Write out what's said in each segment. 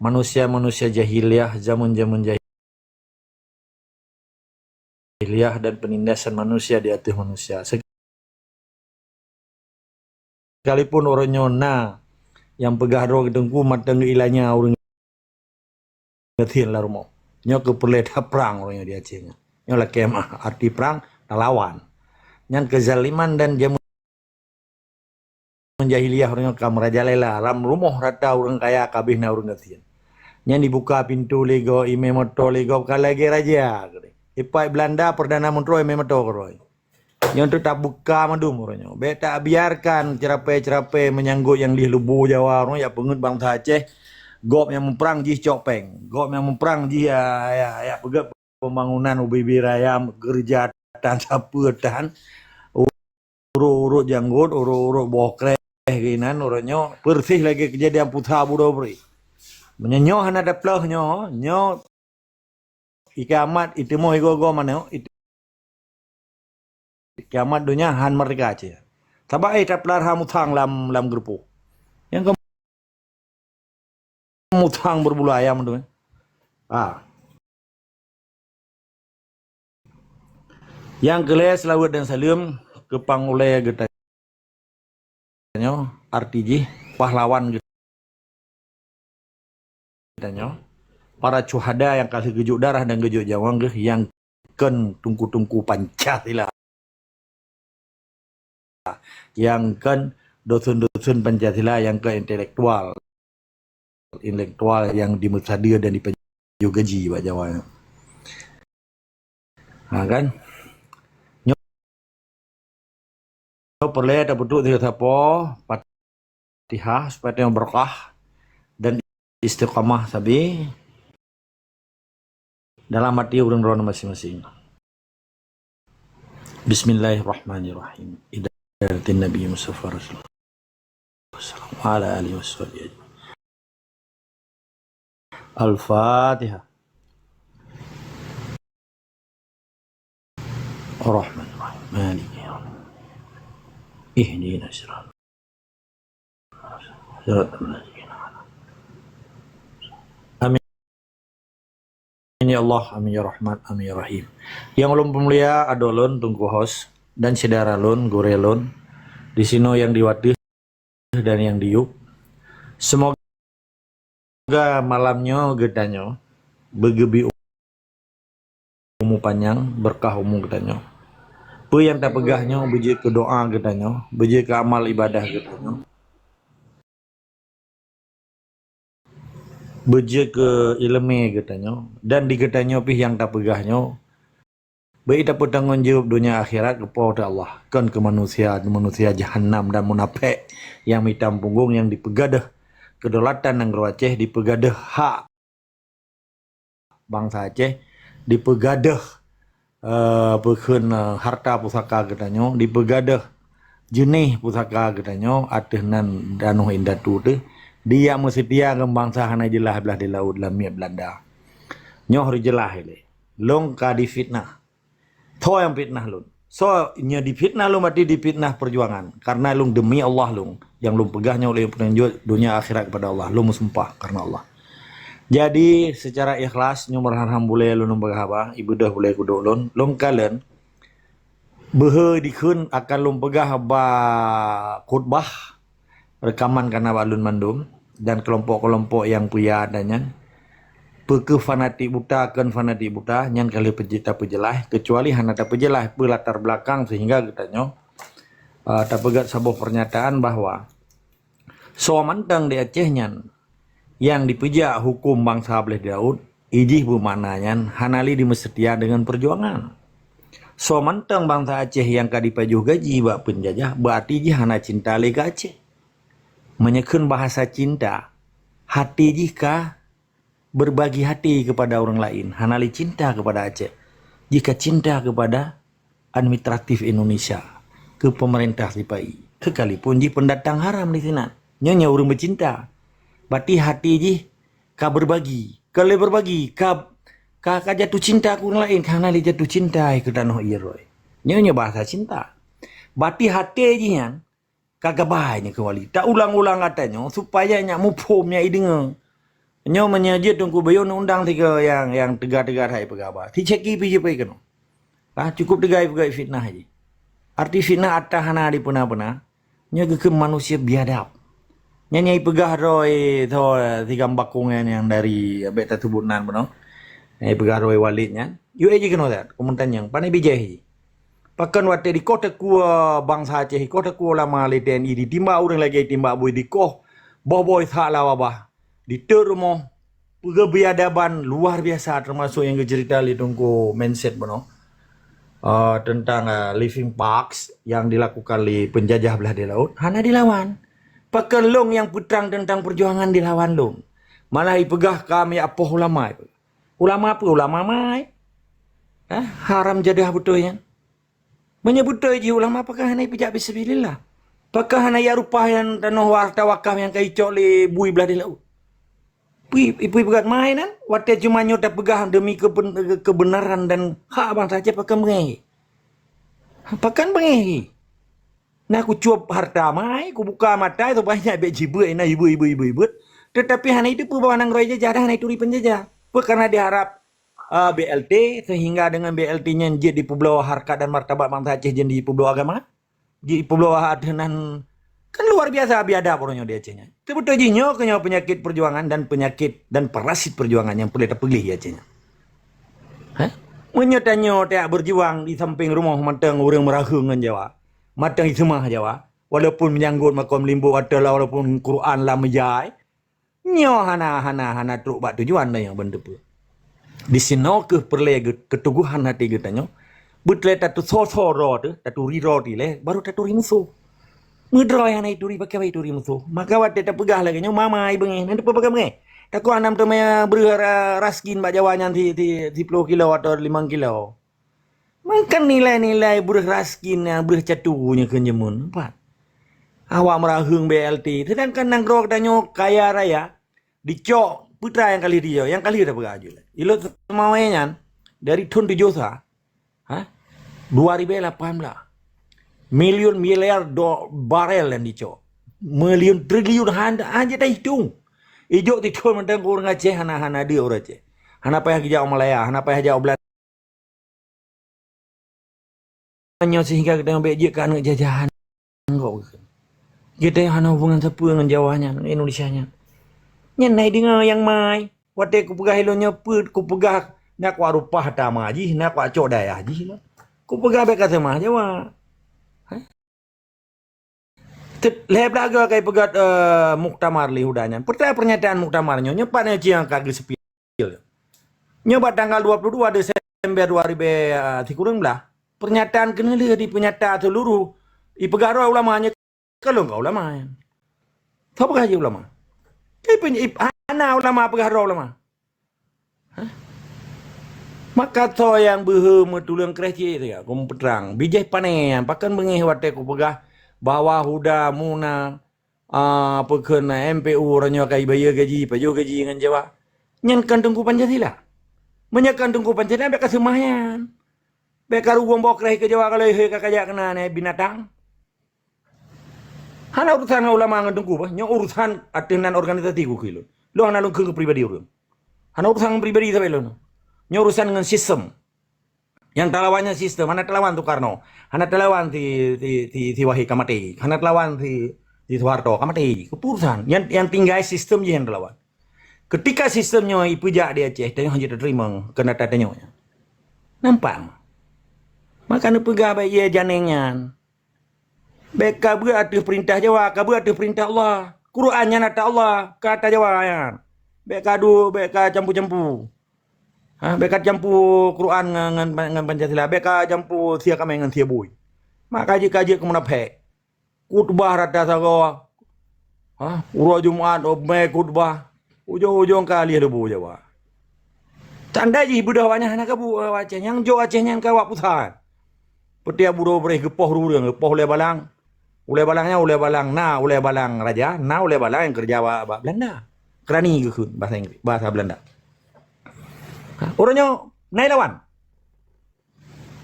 manusia-manusia jahiliyah, zaman-zaman jahiliyah dan penindasan manusia di atas manusia. Sekalipun orang nyona yang pegah roh dengku matang ilanya orang ngetin lah rumah. Nyo ke perleda perang orangnya di Acehnya. Nyo lah kemah arti perang lawan. Nyan kezaliman dan jamu jahiliyah orangnya kamerajalela ram rumah rata orang kaya kabihna orang ngetin. Nyan dibuka pintu lego ime moto lego kalage raja. Ipai Belanda perdana menteri ime moto koroi. Yang tu tak buka madum orangnya. Beta biarkan cerape-cerape menyanggut yang di lubu Jawa orang ya pengut bangsa Aceh. Gop yang memperang jih copeng. Gop yang memperang jih ya pegat pembangunan ubi biraya gereja dan siapa dan urut janggut, urut bokreh kinan orangnya persih lagi kejadian putra budo beri. Menyenyoh ada plehnya, nyo ikamat itu mau igo mana itu kiamat dunia han mereka aja. Tabai taplar hamutang lam grupo. Yang mutang berbulu ayam tu. Yang keles lawat dan salim kepang oleh getanya RTJ pahlawan getanya para cuhada yang kasih gejuk darah dan gejuk jawang yang ken tungku-tungku Pancasila yang kan dosun-dosun Pancasila yang ke intelektual yang dimusadir dan dipeju gaji Pak Jawa. Nah kan nyo perlu ada betul tidak apa Fatihah supaya yang berkah dan istiqamah sabi dalam hati urang-urang masing-masing. Bismillahirrahmanirrahim. Idatin Nabi Mustafa Rasulullah sallallahu alaihi wasallam. Al-Fatihah. Ar-Rahmanir-Rahim. Maliki yaumiddin. Ihdinas siratal mustaqim. Amin ya Allah, amin ya Rahman, amin ya Rahim. Yang ulun pemulia adolun tungku host dan saudara-lun, gorelun di sino yang diwadih dan yang diuk. Semoga malamnya gedanya begebi umum panjang berkah umum gedanya. Pe yang tak pegahnya beje ke doa gedanya, beje ke amal ibadah gedanya. Beje ke ilmu gedanya dan di gedanya pih yang tak pegahnya baik dapat tanggung jawab dunia akhirat kepada Allah kan ke manusia jahanam dan munafik yang hitam punggung yang dipegadah kedaulatan negeri Aceh, dipegadah hak bangsa Aceh, dipegadah harta pusaka katanya, dipegadah jenih pusaka katanya atehnan danuh indatu tu dia mesti dia bangsa hana jelah belah di laut lamia Belanda nyoh jelah ile long ka di fitnah to yang fitnah lun so nya di fitnah lu mati di fitnah perjuangan karena lung demi Allah lung yang lung pegahnya oleh penunjuk dunia akhirat kepada Allah lung sumpah karena Allah. Jadi secara ikhlas nyo berharap boleh lun pegah ibadah boleh kudu lun kalen behe dikun akan lun pegah ba khutbah rekaman karena balun mandum dan kelompok-kelompok yang puya adanya peke fanatik buta nyan kali pejita pejelah kecuali hana tak pejelah latar belakang sehingga katanya tak pegat sebuah pernyataan bahwa so mantang di Aceh nyan yang dipeja hukum bangsa Ableh Daud ijih bermaknanya hanali dimesetia dengan perjuangan. So mantang bangsa Aceh yang kadipajuh gaji bak penjajah berarti ijih hana cinta lega Aceh. Menyekun bahasa cinta hati jika berbagi hati kepada orang lain hanali cinta kepada Aceh. Jika cinta kepada administratif Indonesia ke pemerintah Sipai kekalipun di pendatang haram di sini nyonya orang bercinta berarti hati ji ka berbagi kalau berbagi ka jatuh cinta ke orang lain hanali jatuh cinta ke danoh iroy nyonya bahasa cinta berarti hati ji yang kagak baiknya ke wali tak ulang-ulang katanya supaya nyak mupumnya ideng Nyo menyajit tungku bayo undang tiga yang tegar-tegar hai pegawai. Ti ceki pi je pai keno. Cukup tegai fitnah aja. Arti fitnah atah hana di puna-puna. Nya ke manusia biadab. Nyai pegah roy tho tiga bakung yang dari beta tubunan beno. Nyai pegah roy walidnya. Yu aja keno dat. Komentan yang panai bijai. Pakan wate di kota kua bangsa Aceh, kota kua lama le TNI di timba orang lagi timba boy di koh. Boy tak lawa bah. Di termo kebiadaban luar biasa termasuk yang cerita li tunggu mindset beno. Tentang living parks yang dilakukan oleh penjajah belah di laut, hana dilawan. Pakai long yang putrang tentang perjuangan dilawan long. Malah ipegah kami apa ulama. Ulama apa? Ulama mai. Haram jadah betul ya. Menyebut je ulama apakah hana ipijak bismillah. Apakah hana ya rupah yang tanah warta wakaf yang kaicok li bui belah di laut. Ibu pegat mainan, waktu cuma nyota pegah demi kebenaran dan hak abang saja pakai mengehi. Pakan mengehi. Nah aku cuap harta mai, aku buka mata itu banyak bejibu, ina ibu. Tetapi hanya itu pun bawa nang roy jadah hanya itu di penjajah. Karena diharap BLT sehingga dengan BLT-nya jadi di Pulau Harkat dan Martabat Bangsa Aceh jadi di Pulau Agama, di Pulau Adenan. Kan luar biasa biadab orangnya di Acehnya. Sebetulnya jinyo kena penyakit perjuangan dan penyakit dan parasit perjuangan yang perlu terpilih di Acehnya. Menyatanya tak berjuang di samping rumah matang orang merahung dengan Jawa. Matang semah Jawa. Walaupun menyanggut makam limbu adalah walaupun Quran lah menjai. Nyo hana truk bak tujuan dah yang benda pun. Di sini ke perle keteguhan hati kita nyo. Betul tatu so tu, tatu riro ti le, baru tatu rimusuh. Ngedra yang naik turi pakai turi musuh. Maka waktu tak pegah lagi nyo mama ai bengi. Nanti apa pakai bengi? Tak ku anam tu maya beraskin bak Jawa ti 10 kilo atau 5 kilo. Makan nilai-nilai beraskin bercatunya ke nyemun. Empat. Awak merahung BLT. Sedangkan nang grok danyo kaya raya dicok putra yang kali dia, yang kali dah pegah aja. Ilo semawanya dari tahun 7 2018. Miliun miliar barel yang dicok. Miliun triliun aja dah hitung. Ijo titul mentang kurang Aceh hana dia orang Aceh. Hana payah kijau Malaya, hana payah kijau Belanda. Sehingga kita ambil je kan jajahan. Kita hana hubungan siapa dengan Jawanya, dengan Indonesianya. Nyenai dengar yang mai. Waktu aku pegah hilonya aku pegah nak warupah tama haji, nak wacok daya haji. Aku pegah bekas sama Jawa. Lep laga kai pegat muktamar li hudanya. Pertama pernyataan muktamarnya nyepatnya ciang kagak sepil. Nyoba tanggal 22 Desember 2013 pernyataan kena di pernyataan seluruh ipegara ulamanya kalau enggak ulama. Siapa kaji ulama? Ana ulama pegara ulama. Maka to yang behe metulang kereci itu ya, kum petrang. Bijai panen, pakan bengih wate ku pegah bahwa huda muna pekena MPU orangnya kai bayar gaji, pajo gaji dengan Jawa. Nyan kandungku Pancasila. Menyakan tungku Pancasila beka semayan. Beka ruang bawa ke Jawa kalau he kakajak kena binatang. Hana urusan ulama ngandungku bah, nya urusan atinan organisasi ku kilo. Lo hana lu ke pribadi orang. Hana urusan pribadi sampai lo. Nya urusan dengan sistem. Yang terlawannya sistem, hana terlawan tu Karno, hana terlawan ti Wahid Kamati, hana terlawan ti Soeharto Kamati, keputusan. Yang tinggal sistem je yang terlawan. Ketika sistemnya ipujak di Aceh, dia hanya terima kena tatanya. Nampak? Maka nu pegah baik ia janengan. Beka berarti perintah Jawa, berarti perintah Allah. Qurannya nata Allah, kata Jawa ya. Beka campur-campur. Beka campur Quran dengan Pancasila, beka campur sia kami dengan sia bui. Maka kaji kemana pek. Kutbah rata sago. Urut Jumat obme kutbah. Ujung-ujung kali ada bu Jawa. Tanda ji budawanya hana kabu Aceh yang jo Aceh yang kawak putan. Petia buru bereh gepoh rurang, gepoh oleh balang. Oleh balangnya oleh balang na, oleh balang raja, na oleh balang yang kerja Belanda. Kerani ke bahasa Inggris, bahasa Belanda. Orangnya naik lawan.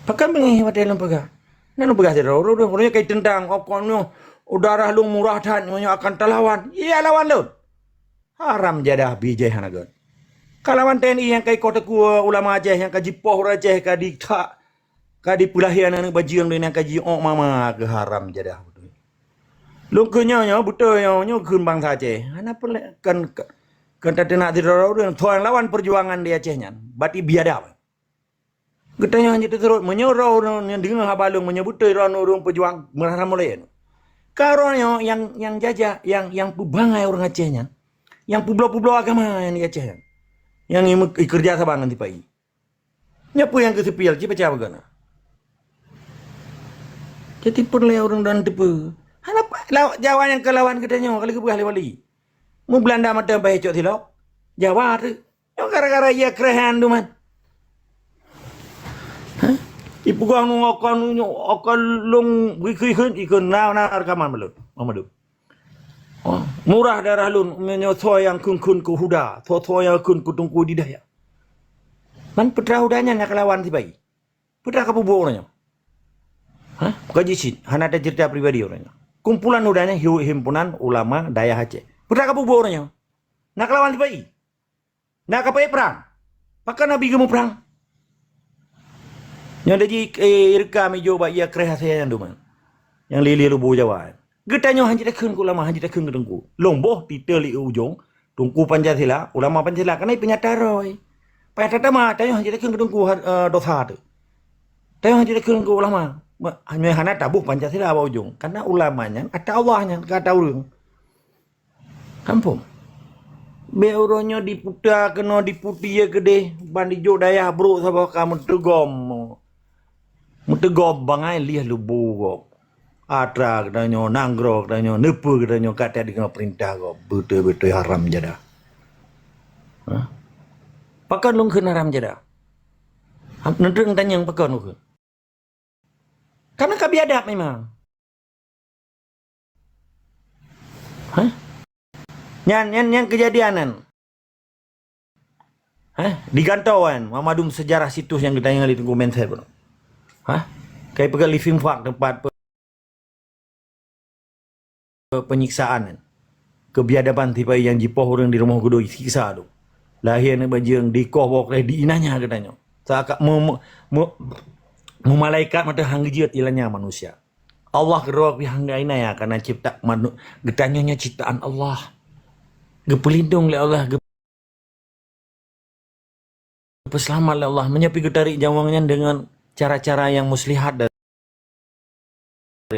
Pakai mengi wate dalam pegah. Nanu pegah saja. Orangnya kayak tentang okonnya udara lu murah dan akan terlawan. Iya lawan lu. Haram jadah bijai hanagon. Kalawan TNI yang kai kota ku ulama Aceh yang kaji poh Aceh kadi tak kadi pulahian anak bajiang dengan kaji mama ke haram jadah. Lungkunya betul nyo kun bangsa Aceh. Ana kan tadi nak dirau tuan lawan perjuangan di Acehnya. Bati biadab. Getanya hanya terus menyorau yang dengan habalung menyebut orang pejuang meraham mulai. Karonyo yang jajah yang pubangai orang Acehnya. Yang publo agama yang di Aceh. Yang kerja sabang nanti pagi. Nyapu yang kesepial cipa capa gana. Jadi perle orang dan tepe. Hanapa Jawa yang kelawan katanya kali ke wali. Mu Belanda mata bae cok tilok. Jawa tu. Yang gara-gara ia kerehan tu man. Ibu kau akan long ikun na rekaman belum. Mamadu. Murah darah lun menyoto yang kun ku huda, toto yang kun ku tungku di daya. Man putra hudanya nak lawan tibai. Putra kapu orangnya. Bukan jisit, hana ada cerita pribadi orangnya. Kumpulan hudanya himpunan ulama daya Aceh. Putra kapu orangnya. Nak lawan tibai. Nak kapai perang. Pakai nabi kamu perang. Yang ada irka mi coba ia kreasinya duman. Yang lili lubu Jawa. Getanya hanya dekun ulama hanya dekun gedengku. Lomboh titeli ujung tungku Pancasila ulama Pancasila karena penyata roy. Pada tama tayo hanya dekun gedengku dosa tu. Tayo hanya dekun ulama hanya hana tabuh Pancasila apa ujung karena ulamanya ada Allahnya kata urang. Kampung. Beuronyo diputa kena diputi ya gede bandi jo daya bro sabah kamu tegom. Mutegom bangai liah lubu kok. Atra katanya, nanggro katanya, nepu katanya, kata dengan perintah kok. Betul-betul haram jada. Pakan lungkun haram jada. Nendeng tanya yang pakan lungkun. Karena kabiadab memang. Yang kejadianan. Di Gantauan, Mamadum sejarah situs yang kita ingat di dokumen saya pun. Kayak pegang living fak tempat penyiksaan. Kebiadaban tiba yang jipoh orang di rumah kudu siksa tu. Lahir ni bajang di koh bawah di inanya katanya. Seakan malaikat mata hanggiat ilanya manusia. Allah gerak pihang inaya karena cipta getanyanya ciptaan Allah. Gepelindung oleh Allah, gepeselamat oleh Allah, menyepi getarik jawangnya dengan cara-cara yang muslihat dari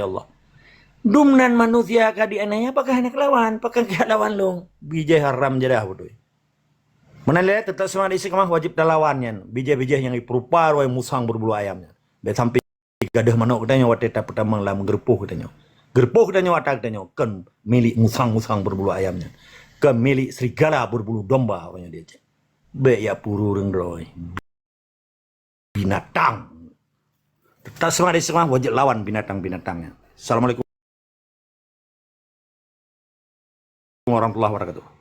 Allah. Dumnan manusia kadi anaya apakah nak lawan, apakah gak lawan long. Bijai haram jadah bodoh. Menilai tetap semua isi kemah wajib lawannya. Bijai-bijai yang berupa roy musang berbulu ayamnya. Bet sampai gadah manok katanya wateta pertama lam gerpuh katanya. Gerpuh katanya watak katanya kan milik musang-musang berbulu ayamnya. Kan milik serigala berbulu domba katanya dia. Be ya puru roy. Binatang. Tetap semua isi kemah wajib lawan binatang-binatangnya. Assalamualaikum warahmatullahi wabarakatuh.